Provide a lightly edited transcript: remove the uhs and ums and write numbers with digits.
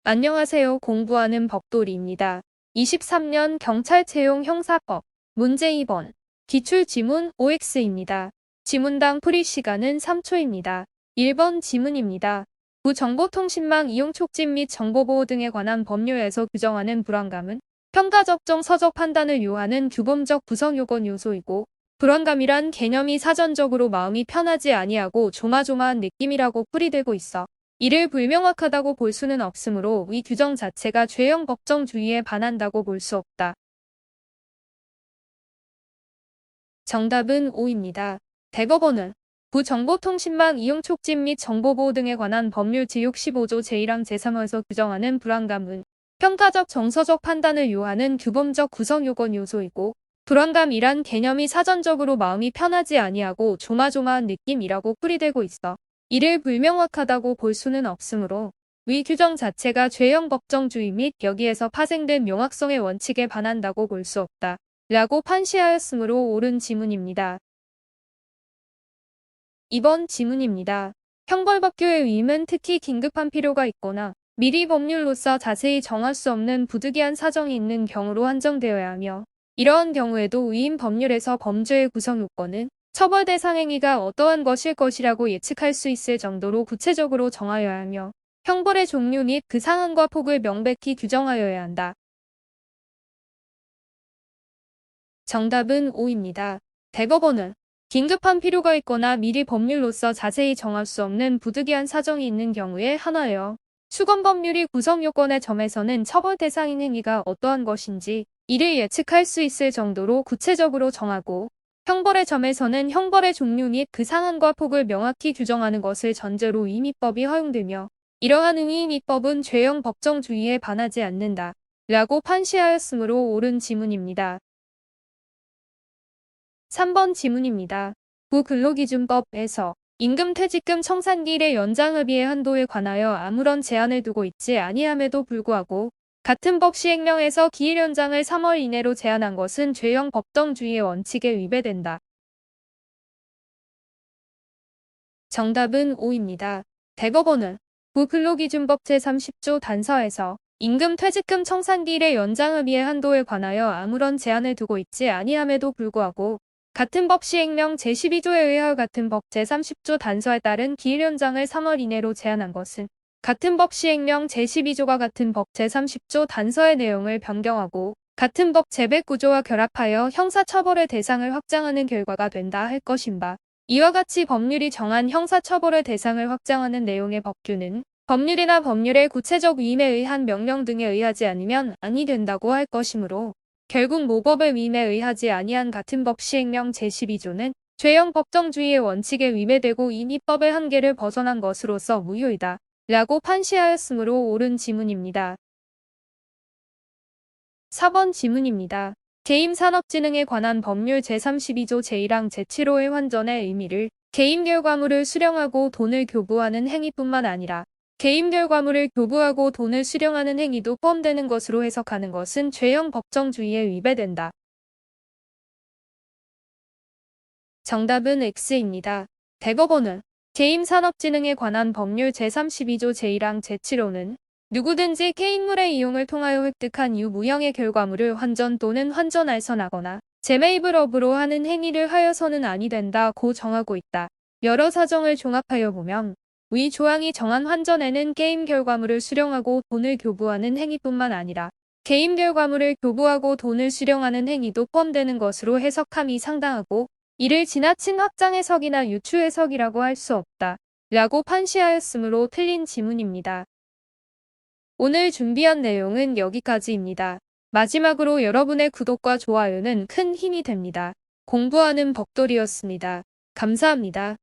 안녕하세요. 공부하는 법돌이입니다. 23년 경찰 채용 형사법 문제 2번 기출지문 OX입니다. 지문당 풀이 시간은 3초입니다. 1번 지문입니다. 정보통신망 이용 촉진 및 정보보호 등에 관한 법률에서 규정하는 불안감은 평가적정 서적 판단을 요하는 규범적 구성 요건 요소이고 불안감이란 개념이 사전적으로 마음이 편하지 아니하고 조마조마한 느낌이라고 풀이되고 있어 이를 불명확하다고 볼 수는 없으므로 이 규정 자체가 죄형 법정주의에 반한다고 볼 수 없다. 정답은 5입니다. 대법원은 정보통신망 이용 촉진 및 정보보호 등에 관한 법률 제65조 제1항 제3호에서 규정하는 불안감은 평가적 정서적 판단을 요하는 규범적 구성 요건 요소이고 불안감이란 개념이 사전적으로 마음이 편하지 아니하고 조마조마한 느낌이라고 풀이되고 있어 이를 불명확하다고 볼 수는 없으므로 위 규정 자체가 죄형 법정주의 및 여기에서 파생된 명확성의 원칙에 반한다고 볼 수 없다. 라고 판시하였으므로 옳은 지문입니다. 2번 지문입니다. 형벌법규의 위임은 특히 긴급한 필요가 있거나 미리 법률로서 자세히 정할 수 없는 부득이한 사정이 있는 경우로 한정되어야 하며 이러한 경우에도 위임 법률에서 범죄의 구성 요건은 처벌 대상 행위가 어떠한 것일 것이라고 예측할 수 있을 정도로 구체적으로 정하여야 하며 형벌의 종류 및 그 상한과 폭을 명백히 규정하여야 한다. 정답은 5입니다. 대법원은 긴급한 필요가 있거나 미리 법률로서 자세히 정할 수 없는 부득이한 사정이 있는 경우에 한하여 수검법률이 구성 요건의 점에서는 처벌 대상인 행위가 어떠한 것인지 이를 예측할 수 있을 정도로 구체적으로 정하고 형벌의 점에서는 형벌의 종류 및 그 상한과 폭을 명확히 규정하는 것을 전제로 위임입법이 허용되며 이러한 위임입법은 죄형 법정주의에 반하지 않는다. 라고 판시하였으므로 옳은 지문입니다. 3번 지문입니다. 근로기준법에서 임금퇴직금 청산기일의 연장합의의 한도에 관하여 아무런 제한을 두고 있지 아니함에도 불구하고 같은 법 시행령에서 기일 연장을 3월 이내로 제한한 것은 죄형 법정주의의 원칙에 위배된다. 정답은 5입니다. 대법원은 근로기준법 제30조 단서에서 임금퇴직금 청산기일의 연장합의의 한도에 관하여 아무런 제한을 두고 있지 아니함에도 불구하고 같은 법 시행령 제12조에 의하여 같은 법 제30조 단서에 따른 기일 연장을 3월 이내로 제한한 것은 같은 법 시행령 제12조가 같은 법 제30조 단서의 내용을 변경하고 같은 법 제109조와 결합하여 형사처벌의 대상을 확장하는 결과가 된다 할 것인 바 이와 같이 법률이 정한 형사처벌의 대상을 확장하는 내용의 법규는 법률이나 법률의 구체적 위임에 의한 명령 등에 의하지 않으면 아니 된다고 할 것이므로 결국 모법의 위임에 의하지 아니한 같은 법 시행령 제12조는 죄형 법정주의의 원칙에 위배되고 임의법의 한계를 벗어난 것으로서 무효이다. 라고 판시하였으므로 옳은 지문입니다. 4번 지문입니다. 개임산업진흥에 관한 법률 제32조 제1항 제7호의 환전의 의미를 개임 결과물을 수령하고 돈을 교부하는 행위뿐만 아니라 개임 결과물을 교부하고 돈을 수령하는 행위도 포함되는 것으로 해석하는 것은 죄형 법정주의에 위배된다. 정답은 X입니다. 대법원은 개임산업진흥에 관한 법률 제32조 제1항 제7호는 누구든지 개인물의 이용을 통하여 획득한 유무형의 결과물을 환전 또는 환전할선하거나 재매입을 업으로 하는 행위를 하여서는 아니 된다고 정하고 있다. 여러 사정을 종합하여 보면 위 조항이 정한 환전에는 게임 결과물을 수령하고 돈을 교부하는 행위뿐만 아니라 게임 결과물을 교부하고 돈을 수령하는 행위도 포함되는 것으로 해석함이 상당하고 이를 지나친 확장 해석이나 유추 해석이라고 할 수 없다. 라고 판시하였으므로 틀린 지문입니다. 오늘 준비한 내용은 여기까지입니다. 마지막으로 여러분의 구독과 좋아요는 큰 힘이 됩니다. 공부하는 법돌이었습니다. 감사합니다.